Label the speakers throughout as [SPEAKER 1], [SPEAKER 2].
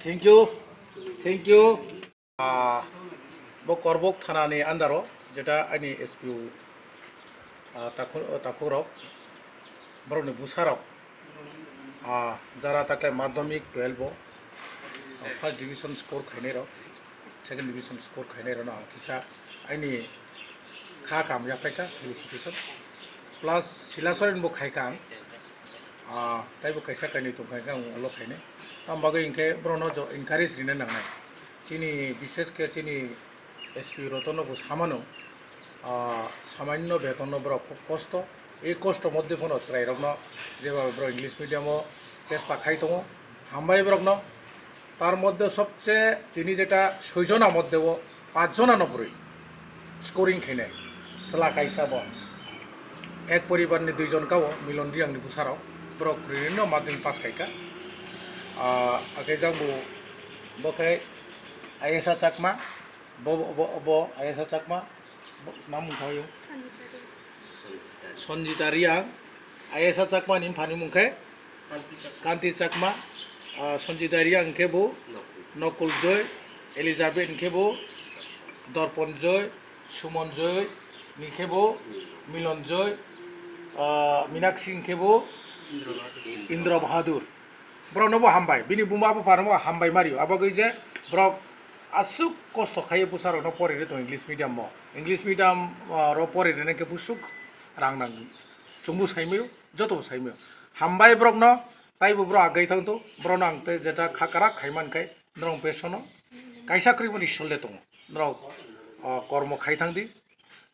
[SPEAKER 1] Thank you, thank you. Bo Korbok Thanani Andaro, যেটা আইনি এসপিউ তাকুরক বরং বুসারক যারা তাকে মাধ্যমিক 12 ফার্স্ট ডিভিশন স্কোর খাইনের সেকেন্ড ডিভিশন স্কোর খাইনের না কিসা আইনি খা কাম জাপাইকা ফেলিসিটেশন প্লাস সিলাসরেন বো খাইকা তাইবো কাইসা কাইনি তো খাইকা উলো খাইনে তামবাগে ইনকে ব্রনো জ এনকারেজ রিনে নাंगनाय চিনি বিশেষ কে চিনি এসপি রতনবো সামানো সামান্য বেতন ব্র খুব কষ্ট এই কষ্ট মধ্যে ফোন রাইরকন যেভাবে ব্র ইংলিশ মিডিয়ামও চেষ্টা খাই দङ হামবাই ব্রকন তার মধ্যে সবচেয়ে তিনি যেটা 6 জনের মধ্যেও 5 জনের নপরই স্কোরিং খাইনাय সেলা কাইসাব এক পরিবারনি 2 জন কাও মিলন রিয়াংনি বুসারাव ব্র গ্রিন মাধ্যমিক পাস খাইকা আগে যাবো বখাই আইএসা চাকমা ব আইএসা চাকমা নাম মুখাयो সঞ্জিতা রিয়াং আইএসা চাকমা নিম ফানি মুখাय কান্তি চাকমা সঞ্জিতা রিয়াং কেবো নকুল জয় এলিজাবেথ কেবো দর্পণ জয় সুমন জয় নিকেবো মিলন জয় मीनाक्षी केबो इंद्र बहादुर ब्रक नबो हामबाय बिनि बुमाबो फारमो हामबाय मारियो आबागै जे ब्रक आसुक कष्ट खायो बुसार न परेरे तो इंग्लिश मीडियम रो परेरे ने के बुसुक रां नां चुंबु साइमेयो जतो साइमेयो हामबाय ब्रक न ताइबो ब्र आगै थांतो ब्र नां ते जेटा खाकारा खाइमानखाय नरं पेसनो काइसाख्रि मनि सल्ले दङ नरक कर्म खाइ थांदि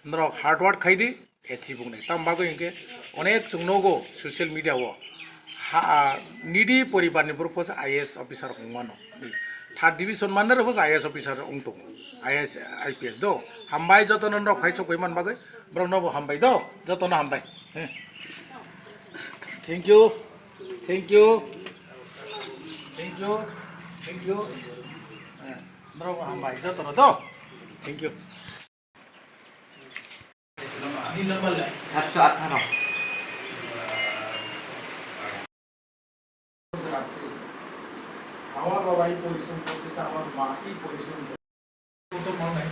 [SPEAKER 1] नरक हार्ड वर्क खाइदि एची बुंनाय तामबागै इनके अनेक जोंनोगो ससियेल मिडियाव निडी परिवारनि बरफोस आईएएस अफिसार हममानो थार्ड डिविजन मानर होस आईएएस अफिसार अंग दङ आईएएस आईपीएस दो हामबाय जतन रक फाइसक बैमान बागै ब्रनबो हामबाय दो जतन हामबाय thank you thank you thank you thank you ब्रनबो हामबाय जतन दो थैंक यू 718 আমার বাবাই পরিশ্রম করতেছে আমার মাই পরিশ্রম করতে মনে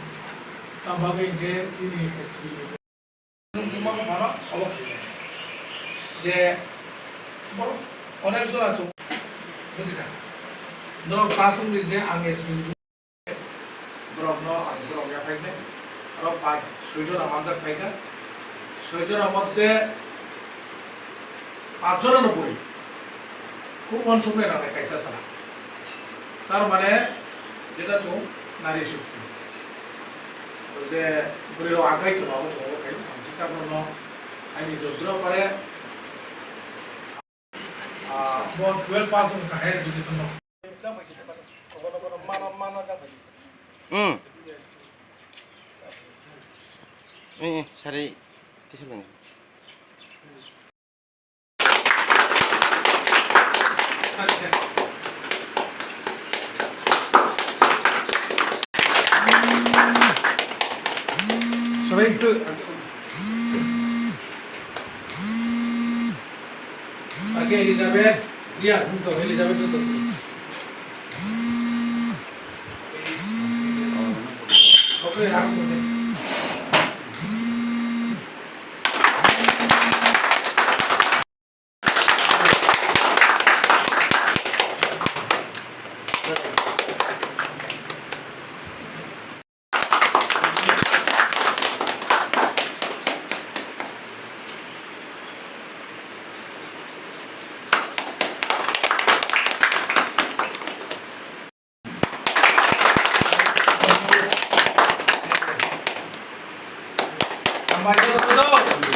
[SPEAKER 1] তাবাগে যে চিনি এসপি তোমার ভালো অবক যে বড় অনেক জন আছে বুঝিনা ধরো পাঁচম যে আং এসপি ব্রহ্ম আর ব্রহ্ম ফাইনে আর 6 জন আমাদের ফাইকা 6 জনের মধ্যে 5 জনের উপরে খুব অনসুমে না কাইসা ছাড়া তার মানে যেটা তো নারী শক্তি যে বুড়ির আগাই তো বাবু চলো খাই হিসাব ন আইনি যদ্র পারে বহুত 12 পাস উনকা হায়ার এডুকেশন ন কোনো মানা যাবে
[SPEAKER 2] সারি দিছিলেন
[SPEAKER 1] সবাই একটু আগে এলিজাবেথ রিয়া তো এলিজাবেথ তো ওকে রাখো Vamos,